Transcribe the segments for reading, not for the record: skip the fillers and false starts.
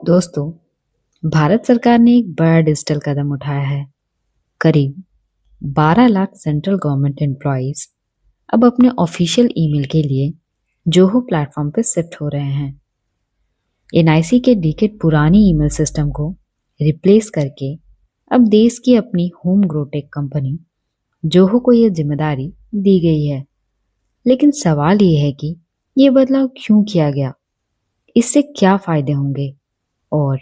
दोस्तों, भारत सरकार ने एक बड़ा डिजिटल कदम उठाया है। करीब 12 लाख सेंट्रल गवर्नमेंट एम्प्लॉइज अब अपने ऑफिशियल ईमेल के लिए जोहो प्लेटफॉर्म पर शिफ्ट हो रहे हैं। एनआईसी के डिकेड पुरानी ईमेल सिस्टम को रिप्लेस करके अब देश की अपनी home grow tech company Zoho को यह जिम्मेदारी दी गई है। लेकिन सवाल ये है कि ये बदलाव क्यों किया गया, इससे क्या फायदे होंगे और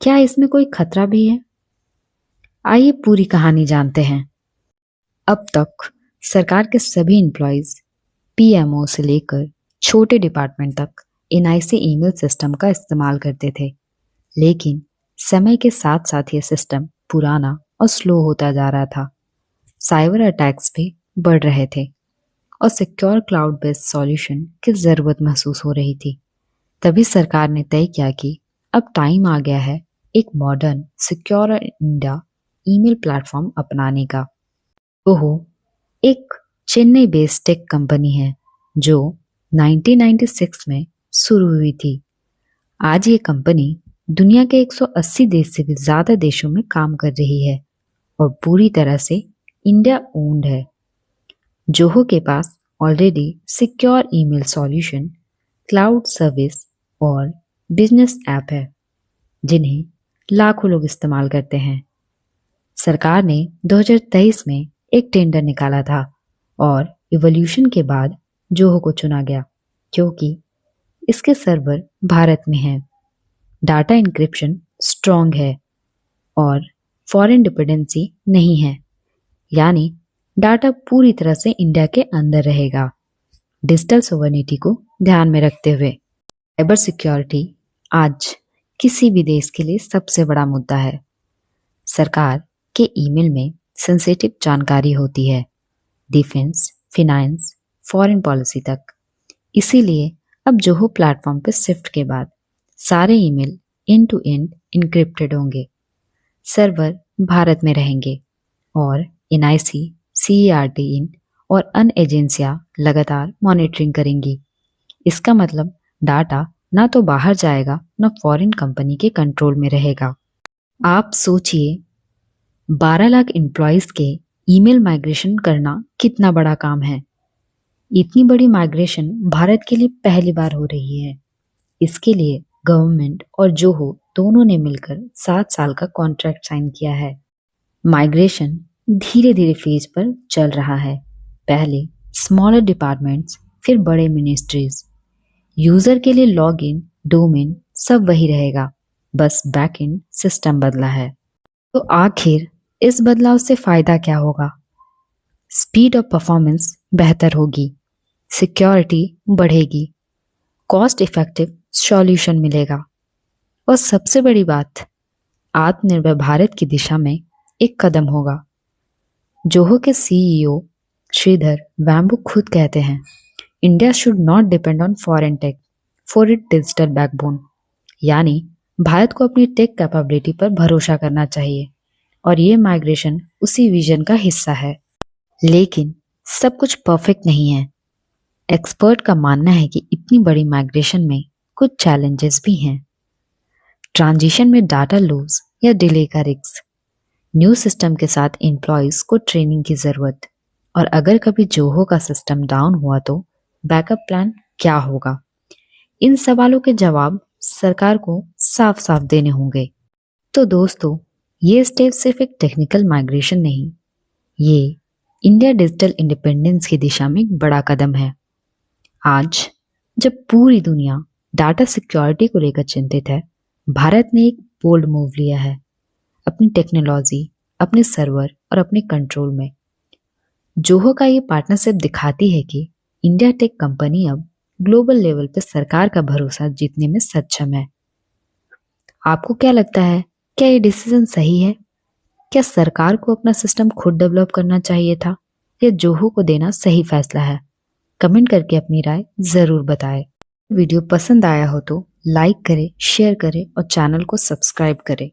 क्या इसमें कोई खतरा भी है? आइए पूरी कहानी जानते हैं। अब तक सरकार के सभी एम्प्लॉयज पीएमओ से लेकर छोटे डिपार्टमेंट तक एनआईसी ईमेल सिस्टम का इस्तेमाल करते थे। लेकिन समय के साथ साथ ये सिस्टम पुराना और स्लो होता जा रहा था। साइबर अटैक्स भी बढ़ रहे थे और सिक्योर क्लाउड बेस्ड सॉल्यूशन की ज़रूरत महसूस हो रही थी। तभी सरकार ने तय किया कि अब टाइम आ गया है एक modern secure India email platform अपनाने का। ओहो एक चेन्नई बेस्ड टेक कंपनी है जो 1996 में शुरू हुई थी। आज ये कंपनी दुनिया के 180 देश से भी ज़्यादा देशों में काम कर रही है और पूरी तरह से इंडिया ओन्ड है। जोहो के पास already secure email solution, cloud service और बिजनेस ऐप है जिन्हें लाखों लोग इस्तेमाल करते हैं। सरकार ने 2023 में एक टेंडर निकाला था और इवोल्यूशन के बाद जोहो को चुना गया क्योंकि इसके सर्वर भारत में हैं, डाटा इंक्रिप्शन स्ट्रॉन्ग है और फॉरेन डिपेंडेंसी नहीं है, यानी डाटा पूरी तरह से इंडिया के अंदर रहेगा। डिजिटल सोवरेनिटी को ध्यान में रखते हुए साइबर सिक्योरिटी आज किसी भी देश के लिए सबसे बड़ा मुद्दा है। सरकार के ईमेल में सेंसिटिव जानकारी होती है, डिफेंस, फिनांस, फॉरेन पॉलिसी तक। इसीलिए अब जोहो प्लेटफॉर्म पर शिफ्ट के बाद सारे email end to end encrypted होंगे, सर्वर भारत में रहेंगे और एनआईसी, सीईआरटी इन और अन्य एजेंसियां लगातार मॉनिटरिंग करेंगी। इसका मतलब डाटा ना तो बाहर जाएगा ना फॉरेन कंपनी के कंट्रोल में रहेगा। आप सोचिए 12 लाख एम्प्लॉयज के ईमेल माइग्रेशन करना कितना बड़ा काम है। इतनी बड़ी माइग्रेशन भारत के लिए पहली बार हो रही है। इसके लिए गवर्नमेंट और जोहो दोनों ने मिलकर 7 साल का कॉन्ट्रैक्ट साइन किया है। माइग्रेशन धीरे धीरे फेज पर चल रहा है। पहले स्मॉलर डिपार्टमेंट्स, फिर बड़े मिनिस्ट्रीज। यूजर के लिए लॉगिन, डोमेन सब वही रहेगा, बस बैकएंड सिस्टम बदला है। तो आखिर इस बदलाव से फायदा क्या होगा? स्पीड और परफॉर्मेंस बेहतर होगी, सिक्योरिटी बढ़ेगी, कॉस्ट इफेक्टिव सॉल्यूशन मिलेगा और सबसे बड़ी बात, आत्मनिर्भर भारत की दिशा में एक कदम होगा। जोहो के सीईओ श्रीधर वेम्बू खुद कहते हैं, India should not depend on foreign tech for it digital backbone, यानी भारत को अपनी टेक कैपेबिलिटी पर भरोसा करना चाहिए और ये माइग्रेशन उसी विजन का हिस्सा है। लेकिन सब कुछ परफेक्ट नहीं है। एक्सपर्ट का मानना है कि इतनी बड़ी माइग्रेशन में कुछ चैलेंजेस भी हैं। ट्रांजिशन में डाटा लूज या डिले का रिस्क, न्यू सिस्टम के साथ एम्प्लॉयज को ट्रेनिंग की जरूरत, और अगर कभी जोहो का सिस्टम डाउन हुआ तो बैकअप प्लान क्या होगा? इन सवालों के जवाब सरकार को साफ साफ देने होंगे। तो दोस्तों, ये स्टेप सिर्फ एक टेक्निकल माइग्रेशन नहीं, ये इंडिया डिजिटल इंडिपेंडेंस की दिशा में एक बड़ा कदम है। आज जब पूरी दुनिया डाटा सिक्योरिटी को लेकर चिंतित है, भारत ने एक बोल्ड मूव लिया है अपनी टेक्नोलॉजी, अपने सर्वर और अपने कंट्रोल में। जोहो का ये पार्टनरशिप दिखाती है कि इंडिया टेक कंपनी अब ग्लोबल लेवल पर सरकार का भरोसा जीतने में सक्षम है। आपको क्या लगता है, क्या ये डिसीजन सही है? क्या सरकार को अपना सिस्टम खुद डेवलप करना चाहिए था या जोहो को देना सही फैसला है? कमेंट करके अपनी राय जरूर बताएं। वीडियो पसंद आया हो तो लाइक करें, शेयर करें और चैनल को सब्सक्राइब करें।